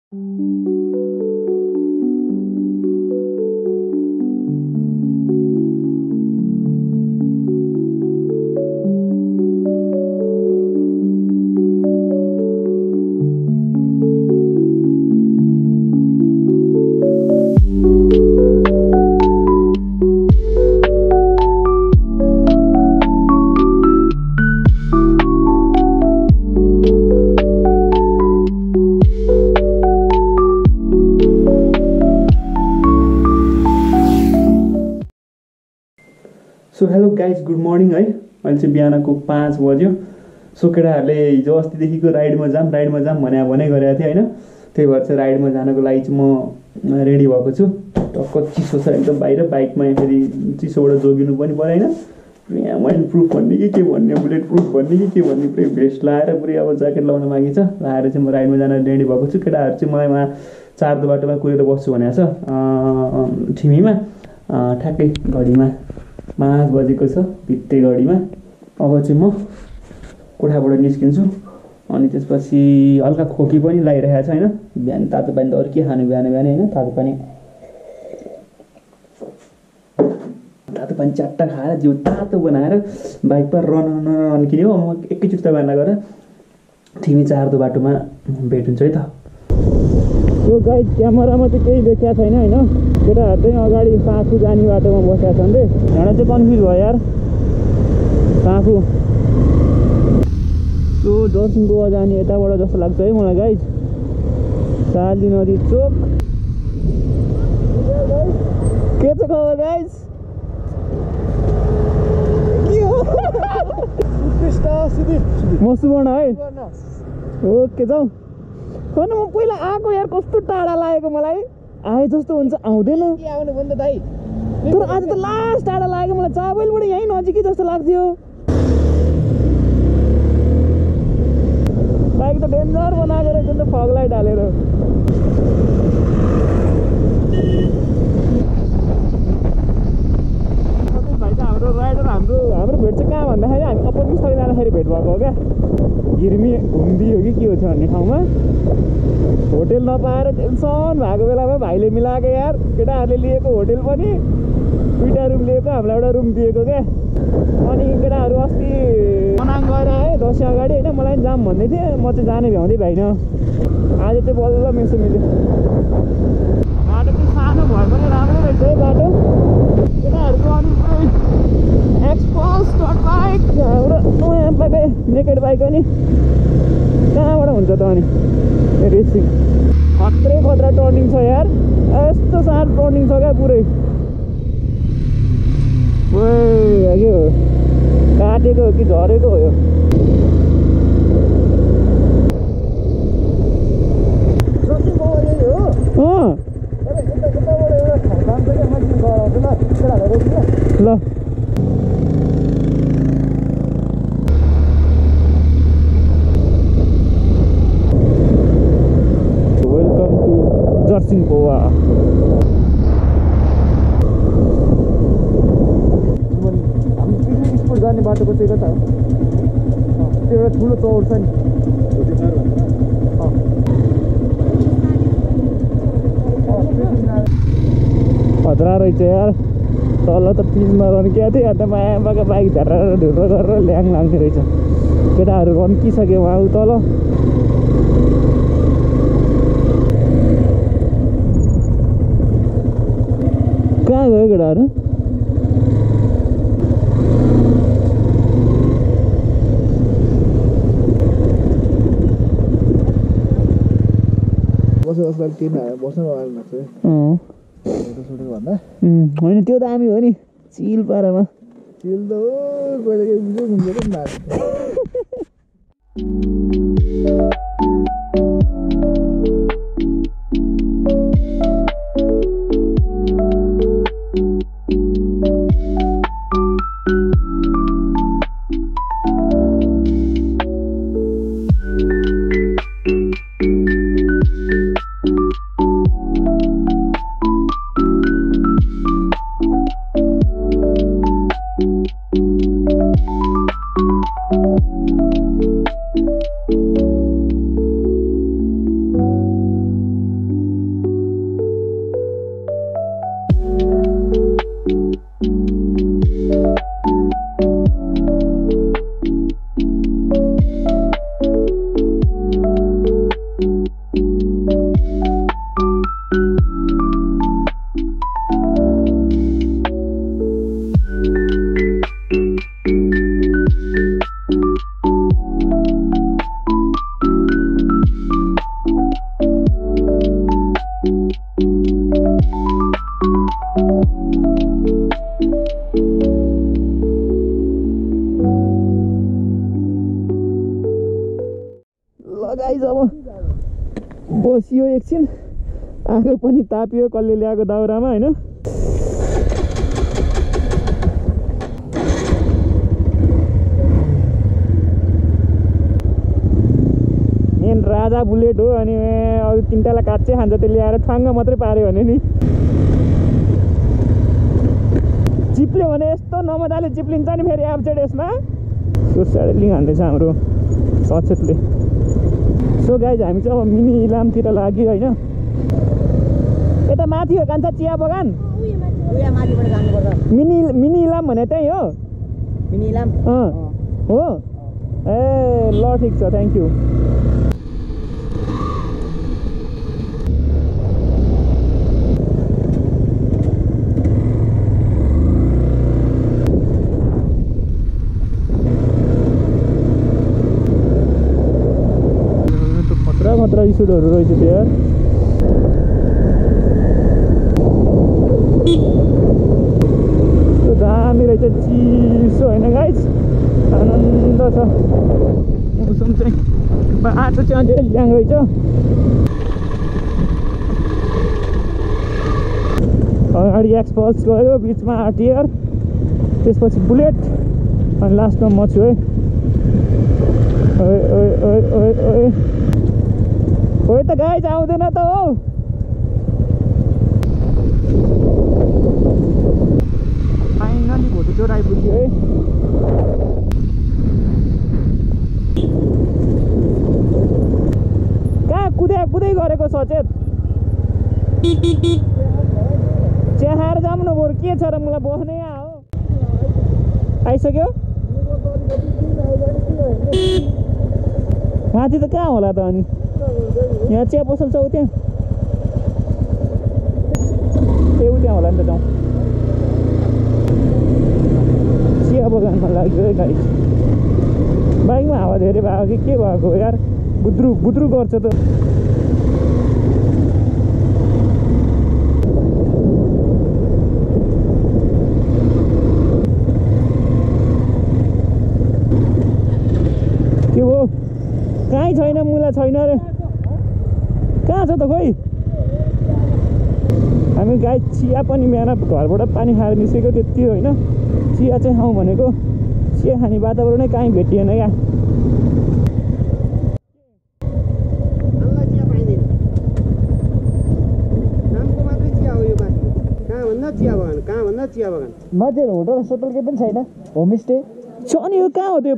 So hello guys good morning है। अहिले चाहिँ बिहानको 5 बज्यो। सो केटाहरूले हिजो अस्तिदेखिको राइडमा जाम भने गरेको थिएँ होइन। त्यही भएर चाहिँ राइडमा जानको लागि चाहिँ म रेडी भएको छु। टक्क चिसो छ एकदम बाहिर, बाइकमा फेरि चिसोबाट जोगिनु पनि पऱ्यो होइन। यहाँ वाइन्ड प्रुफ भन्ने कि के भन्ने, बुलेट प्रुफ भन्ने कि के भन्ने, पुरै भेस्ट लगाएर पुरै अब ज्याकेट लगाउन मागिन्छ। लगाएर चाहिँ म राइडमा जान रेडी भएको छु। केटाहरू चाहिँ मलाई वहाँ 4 बाटोमा कुरेर बस्छु भनेको छ ठिमीमा। ठ्याक्कै घडीमा 5 बजेको छ भित्ते घडीमा। अब चाहिँ म कोठाबाट निस्किन्छु। अनि त्यसपछि हल्का खोकी पनि लागिरहेको छ होइन। बिहान तातो पानी त अरू के खानु, बिहान होइन तातो पानी च्याट्टा खाएर जिउ तातो बनाएर बाइक पर रन किने हो। म एकैचोटि तपाईँहरूलाई गएर ठिमी 4 बाटोमा भेट हुन्छ है त। यो गाइड क्यामेरामा चाहिँ केही देखिया छैन होइन। केटाहरू चाहिँ अगाडि साँफु जाने बाटोमा बसेका छन् रे। यहाँ चाहिँ कन्फ्युज भयो यार। साँफु त्यो जर्सिङ गोवा जाने यताबाट जस्तो लाग्छ है मलाई गाइज। साली नदी चोक के छ खबर गाइज? म सुवर्ण है। ओके जाउँ। होइन म पहिला आएको यार, कस्तो टाढा लागेको मलाई। आए जस्तो हुन्छ आउँदैन आउनु भयो नि त दाइ। तर आज त लास्ट टाढा लागेको मलाई। चाबैलबाट यहीँ नजिकै जस्तो लाग्थ्यो। बाइक त डेन्जर बनाएको रहेछ नि त, फग लाइट हालेर। भाइ त हाम्रो राइडर हाम्रो भेट चाहिँ कहाँ भन्दाखेरि हामी अप्पर पुस्तक जाँदाखेरि भेट भएको हो क्या। घिर्मी घुम्दी हो कि के हो छ भन्ने ठाउँमा। होटेल नपाएर टेन्सन भएको बेलामा भाइले मिलाएको यार। केटाहरूले लिएको होटेल पनि 2टा रुम लिएको, हामीलाई एउटा रुम दिएको क्या। अनि केटाहरू अस्ति मनाङ गएर आयो दसैँ अगाडि होइन। मलाई पनि जाम भन्दै थिएँ, म चाहिँ जाने भ्याउँदै भएन। आज चाहिँ बल्ल मेसो मिल्यो। बाटो चाहिँ सानो भए पनि राम्रो रहेछ है बाटो। केटाहरूको अनि एक्सपल्स बाइक हाम्रो नयाँ पाएको नेकेड बाइक अनि कहाँबाट हुन्छ त अनि रेसिङ। खतरा टर्निङ छ यार। यस्तो साह्रो टर्निङ छ क्या पुरै। के हो काटेको हो कि झरेको हो यो? ल जर्सिङ गोवा। हाम्रो पिकनिक स्पोट जाने बाटोको चाहिँ कता हो? त्यो एउटा ठुलो चौर छ नि। खतरा रहेछ यार। तल त पिचमा रन्किएको थियो, अन्त मायाबाको बाइक झरेर ढुर्रो गरेर ल्याङ लाग्ने रहेछ। केटाहरू रन्किसक्यो उहाँ उ तल। कहाँ गयो केटाहरू? होइन त्यो दामी हो नि चिल पारामा। चिल त एकछिन आगो पनि तापियो कसले ल्याएको दाउरामा हैन मेन राजा बुलेट हो अनि अरु तीनटालाई काट्छे खान्छ त्यसले आएर ठ्वाङ्ग मात्रै पार्यो भने नि चिप्ल्यो भने यस्तो नमजाले चिप्लिन्छ नि फेरि एब्जेड यसमा सुरसाडेलिङ हान्दैछ हाम्रो सचेतले सो गाइज हामी चाहिँ अब मिनी इलामतिर लाग्यो होइन यता माथि हो कान्छ चिया बगान मिनी इलाम भने त्यही हो मिनी इलाम हो ए ल ठिक छ थ्याङ्क यू खतरा स्टुडहरू रहेछ त्यो यार दामी रहेछ चिसो होइन गाइस आनन्द छ मौसम चाहिँ बाटो चाहिँ अझै ल्याङ रहेछ अगाडि एक्सपल्स गयो बिचमा आरटिआर त्यसपछि बुलेट अनि लास्टमा म छु है ओए त गाइस आउँदैन त हो फाइनली भोटेचोर आइपुग्यो है कहाँ कुदै गरेको सचेत चिया खाएर जाऊँ न बरु के छ र मलाई बस्नै आयो आइसक्यो माथि त कहाँ होला त अनि यहाँ चिया पसल छ उ त्यहाँ ए उ त्यहाँ होला नि त जाउँ चिया बगानमा लाग्यो है गाडी बाइकमा हावा धेरै भएको कि के भएको यार बुद्रु गर्छ त के हो कहीँ छैन मुला छैन रे कहाँ छ त खोइ हामी गाई चिया पनि बिहान घरबाट पानी खाएर निस्केको त्यति होइन चिया चाहिँ खाउँ भनेको चिया खाने वातावरणै कहीँ भेटिएन क्या चिया बगान माथि होटल सोटल केही पनि छैन होमस्टे छ नि यो कहाँ हो त्यो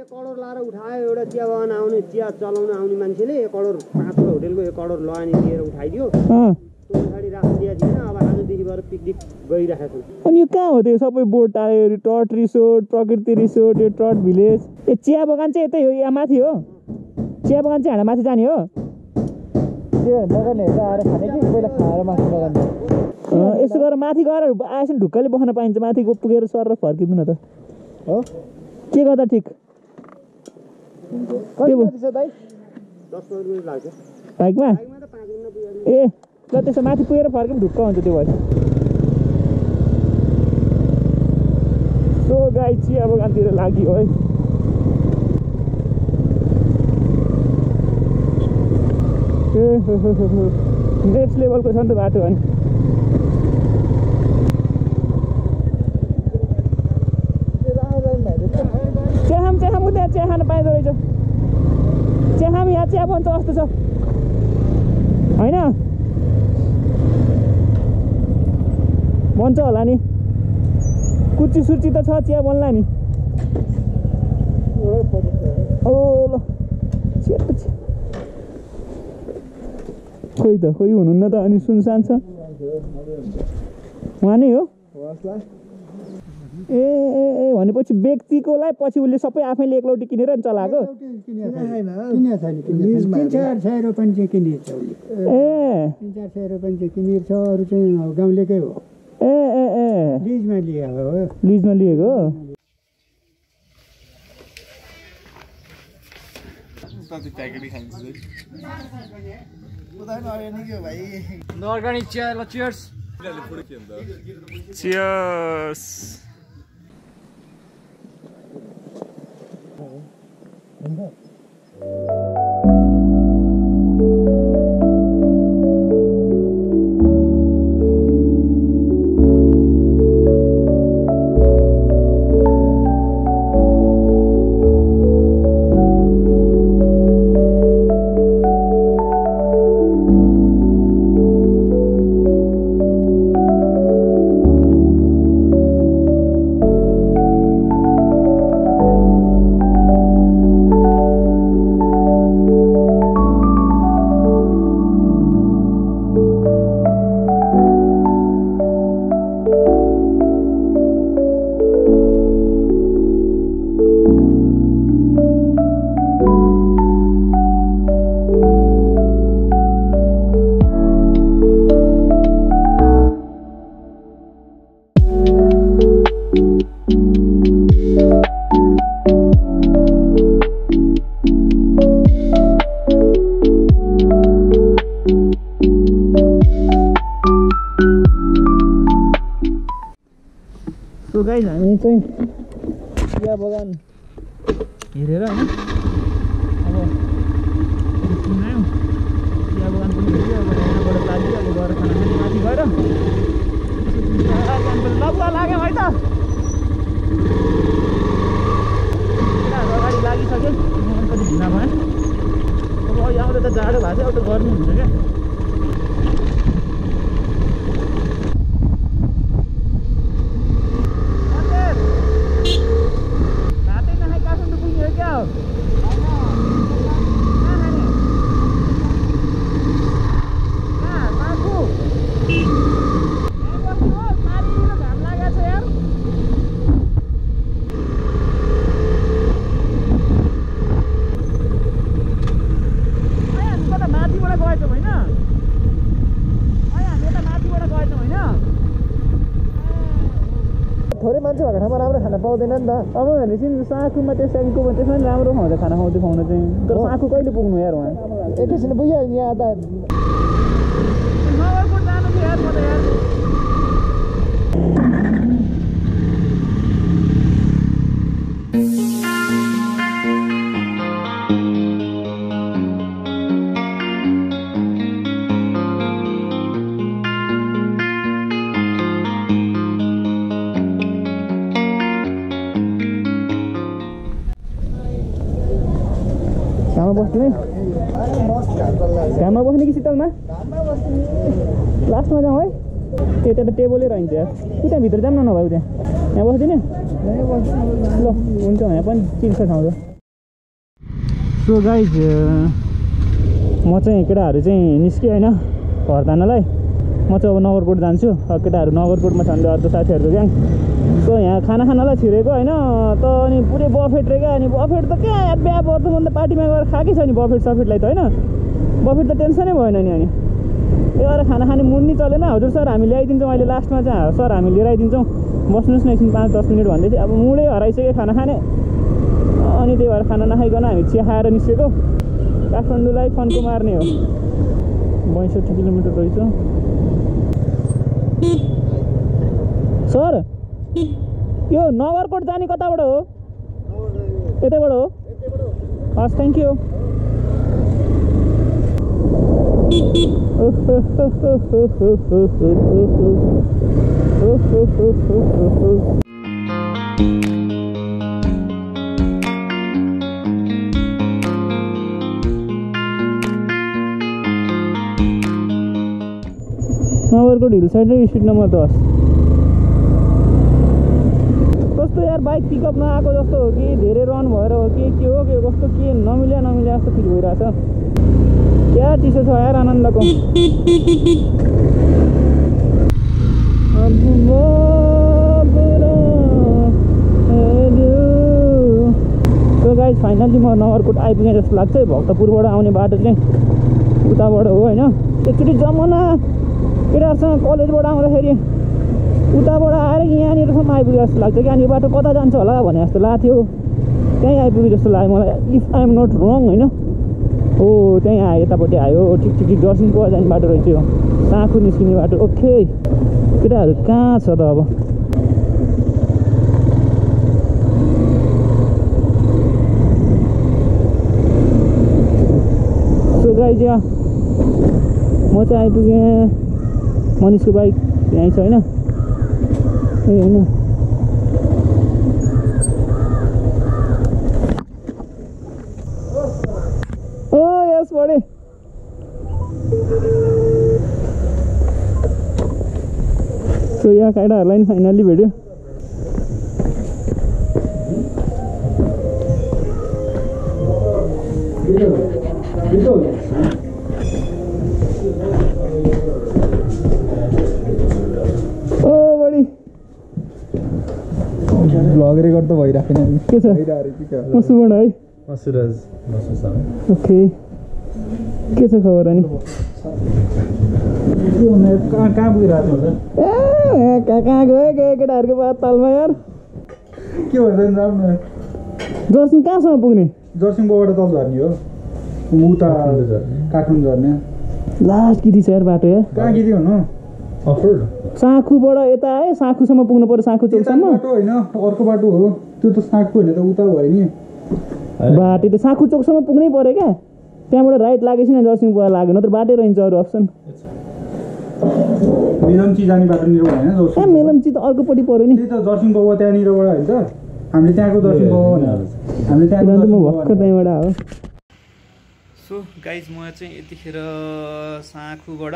करोड लाएर उठायो एउटा चिया बगान आउने चिया चलाउन आउने मान्छेले 1 करोड 5 होटेलको 1 करोड लगानी दिएर उठाइदियो त्यो पछाडि राखिदिया थिएन अब आजदेखि गएर पिकनिक गइरहेको छ अनि यो कहाँ हो त्यो सबै बोर्ड टाल्यो टट रिसोर्ट प्रकृति रिसोर्ट यो टट भिलेज ए चिया बगान चाहिँ यतै हो यहाँ माथि हो चिया बगान चाहिँ हाँडा माथि जाने हो त्यो बगान हेरेर आएर खाने कि पहिला खाएर माथि बगान यसो गरेर माथि गएर आएपछि ढुक्कले बस्न पाइन्छ माथि पुगेर सर र फर्किदिनु त हो के गर्दा ठिक कति छ दाइ 10 मिनेट लाग्छ बाइकमा बाइकमा त 5 मिनेट पुग्यो ए ल त्यसो माथि पुगेर फर्किनु ढुक्क हुन्छ त्यो भएपछि सो गाई चिया बगानतिर लाग्यो है नेक्स्ट लेभलको छ नि त बाटो अनि चियाखाम उता चिया खान पाइँदो रहेछ चियाखाम यहाँ चिया बन्छ जस्तो छ होइन बन्छ होला नि कुर्ची सुर्ची त छ चिया बन्ला नि ओ ल खोइ हुनुहुन्न त अनि सुनसान छ उहाँ नै हो ए भनेपछि व्यक्तिकोलाई पछि उसले सबै आफैले एकलौटी किनेर नि चलाएको अरू चाहिँ गाउँलेकै हो लिजमा लिएको अर्ग्यानिक चिया ल चियर्स चियर्स गाइस हामी चाहिँ चिया बगान हेरेर हैन अब निस्किन आयौँ चिया बगान पनि हेऱ्यो अब यहाँबाट लाग्यो अब गएर खाना खाने माथि गएर लबुवा लाग्यो है त केटाहरू अगाडि लागिसक्यो कति ढिला भयो अब आउँदा त जाडो भएको थियो अब त गर्मी हुन्छ क्या थोरै मान्छे भएको ठाउँमा राम्रो खाना पाउँदैन नि त अब भनेपछि साँकुमा त्यो स्याङ्कुमा त्यसमा पनि राम्रो खाउँछ खाना खुवाउँदै खुवाउनु चाहिँ तर साँकु कहिले पुग्नु यार उहाँ एकैछिन पुगिहाल्यो यहाँ त नगरकोट जानु थियो यार म त यार घाममा बस्ने कि शीतलमा लास्टमा जाउँ है त्यता त टेबलै रहन्छ यार उता भित्र जाऊँ न नभए त्यहाँ यहाँ बस्दिने ल हुन्छ यहाँ पनि चिन्छ ठाउँ त सो गाइज म चाहिँ केटाहरू चाहिँ निस्केँ होइन घर जानलाई म चाहिँ अब नगरकोट जान्छु केटाहरू नगरकोटमा छन् अर्को साथीहरूको ग्याङ सो यहाँ खाना खानालाई छिरेको होइन त अनि पुरै बफेट रे क्या अनि बफेट त क्या बिहा वर्तमान त पार्टीमा गएर खाएकै छ नि बफेट सफेटलाई त होइन बफेट त टेन्सनै भएन नि अनि त्यही भएर खाना खाने मुड नि चलेन हजुर सर हामी ल्याइदिन्छौँ अहिले लास्टमा चाहिँ सर हामी लिएर आइदिन्छौँ बस्नुहोस् न एकछिन 5-10 मिनट भन्दै थियो अब मुडै हराइसक्यो खाना खाने अनि त्यही भएर खाना नखाइकन हामी चिया खाएर निस्केको काठमाडौँलाई फन्को मार्ने हो 62 किलोमिटर रहेछ सर यो नगरकोट जाने कताबाट हो यतैबाट हो हस् thank you Nagarkot hill side र स्ट्रिट नम्बर 10 कस्तो यार बाइक पिकअप नआएको जस्तो हो कि धेरै रन भएर हो कि के हो के कस्तो के नमिल्या जस्तो फिल भइरहेछ क्या चिसो छ यार आनन्दको सो गाइज फाइनली म नगरकोट आइपुगेँ जस्तो लाग्छ भक्तपुरबाट आउने बाटो चाहिँ उताबाट हो होइन एकचोटि जमाना केटाहरूसँग कलेजबाट आउँदाखेरि उताबाट आएर यहाँनिरसम्म आइपुगे जस्तो लाग्छ कि अनि यो बाटो कता जान्छ होला भने जस्तो लाग्थ्यो त्यहीँ आइपुग्यो जस्तो लाग्यो मलाई इफ आई एम नट रङ होइन हो त्यहीँ आयो यतापट्टि आयो ठिक जर्सिङको जाने बाटो रहेछ यो साँखु निस्किने बाटो ओके केटाहरू कहाँ छ त अब सो गाइज म चाहिँ आइपुगेँ मनिषको बाइक यहीँ छ होइन ए होइन ओ यस बढे सो यहाँ केटाहरूलाई फाइनल्ली भेट्यो ब्लग रेकर्ड त भइराखेन के छ म सुवर्ण है म सुरज ओके के छ खबर अनि कहाँ पुगिरहेको छ कहाँ गयो केटाहरूको बात तालमा यार के भन्छ जाउँ न जर्सिङ कहाँसम्म पुग्ने जर्सिङबाट तल झर्ने हो उता काठमाडौँ झर्ने लास्ट किति छ यार बाटो यार कहाँ किति हुनु अफरोड साँखुबाट यता आयो साँखुसम्म पुग्नु पर्यो साँखु चोकसम्म बाटो होइन अर्को बाटो हो त्यो त साँखु होइन त उता भयो नि बाटो त साँखु चोकसम्म पुग्नै पर्यो क्या त्यहाँबाट राइट लागेपछि न जर्सिङ बुवा लाग्यो नत्र बाटै रहन्छ अरू अप्सन मेलम्ची जाने बाटोनिर होइन कहाँ मेलम्ची त अर्कोपट्टि पर्यो नि त्यही त जर्सिङ बाबा त्यहाँनिरबाट होइन त हामीले त्यहाँको दर्शन बाबा हामीले त्यहाँको म भर्खर त्यहीँबाट हो सो गाइज म चाहिँ यतिखेर साँखुबाट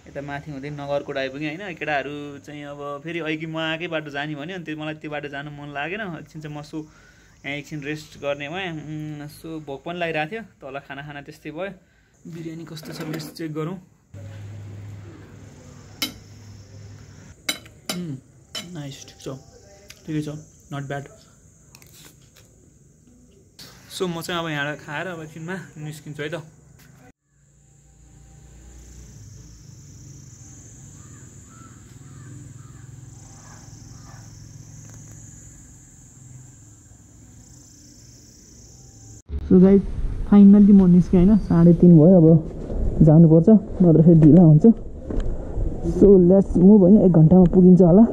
यता माथि हुँदै नगरकोट आइपुगेँ होइन केटाहरू चाहिँ अब फेरि अघि म आएकै बाटो जाने भन्यो अनि मलाई त्यो बाटो जानु मन लागेन एकछिन चाहिँ म सो यहाँ एकछिन रेस्ट गर्ने भएँ सो भोक पनि लागिरहेको थियो तल खाना त्यस्तै भयो बिरयानी कस्तो छ लिस्ट चेक गरौँ नाइस ठिकै छ नट ब्याड सो म चाहिँ अब यहाँ खाएर अब एकछिनमा निस्किन्छु है त सो गाइस फाइनल्ली म निस्केँ होइन 3:30 भयो अब जानुपर्छ नत्र फेरि ढिला हुन्छ सो लेट्स मुभ होइन 1 घन्टामा पुगिन्छ होला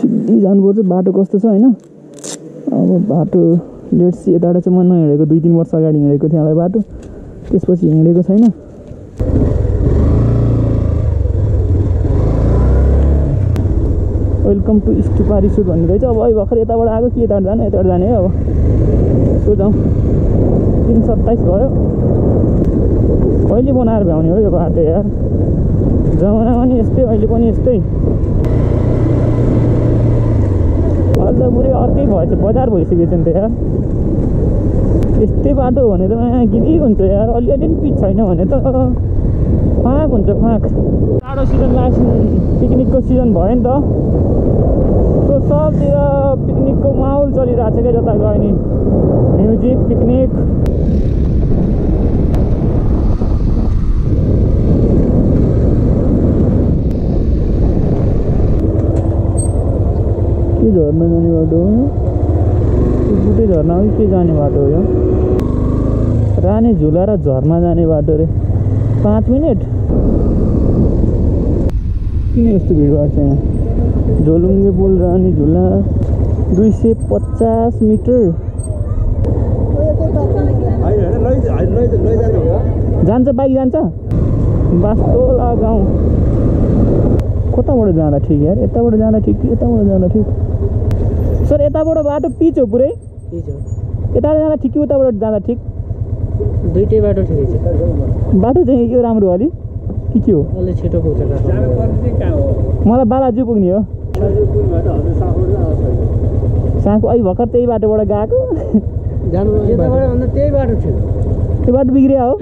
सिधै जानुपर्छ बाटो कस्तो छ होइन अब बाटो लेट्स यताबाट चाहिँ म नहिँडेको 2-3 वर्ष अगाडि हिँडेको थिएँ होला बाटो त्यसपछि हिँडेको छैन वेलकम टु स्टुपा रिसोर्ट भन्ने रहेछ अब भर्खर यताबाट आएको कि यताबाट जाने है अब सो जाउँ 3:27 भयो कहिले बनाएर भ्याउने हो यो बाटो यार जमाना पनि यस्तै अहिले पनि यस्तै अहिले त पुरै अर्कै भएछ बजार भइसकेछ नि त यार यस्तै बाटो हो भने त गिरिक हुन्छ यार अलिअलि पनि पिच छैन भने त फाँक हुन्छ फाँक टाढो सिजन लास्ट पिकनिकको सिजन भयो नि त सो सबतिर पिकनिकको माहौल चलिरहेको छ क्या जता गयो नि म्युजिक पिकनिक के झर्ना जाने बाटो हो बुटे झर्ना हो के जाने बाटो हो यो रानी झुला र झर्ना जाने बाटो रे 5 मिनट किन यस्तो भिडभाड छ यहाँ झोलुङ्गे पुल रानी झुला 250 मिटर जान्छ बाइक जान्छ बास्तोला गाउँ कताबाट जाँदा ठिक यार यताबाट जाँदा ठिक कि यताबाट जाँदा ठिक सर यताबाट बाटो पिच हो पुरै पिच हो यताबाट जाँदा ठिक कि उताबाट जाँदा ठिक दुईटै बाटो ठिकै छ बाटो चाहिँ यो राम्रो अलि के हो अलि छिटो पुग्छ मलाई बालाजु पुग्ने हो साँखु अहिले भर्खर त्यही बाटोबाट गएको जानु यताबाट भन्दा त्यही बाटो थियो त्यो बाटो बिग्रिया हो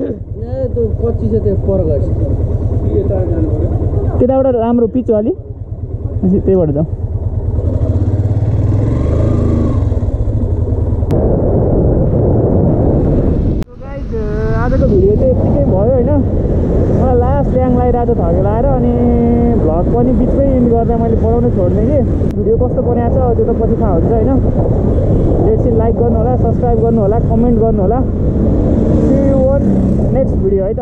त्यो कच्ची छ त्यो पर गएछ त्यताबाट राम्रो पिच हो अलि त्यहीबाट जाउँ आजको भिडियो चाहिँ यत्तिकै भयो होइन मलाई लास्ट ल्याङ लगाइरहेको थके लाएर अनि भ्लग पनि बिचमै इन्ड गरेर मैले बनाउनु छोड्ने कि भिडियो कस्तो बनाएको छ त्यो त पछि थाहा हुन्छ होइन लेट्स लाइक गर्नु होला सब्सक्राइब गर्नु होला कमेन्ट गर्नु होला see you on next video है त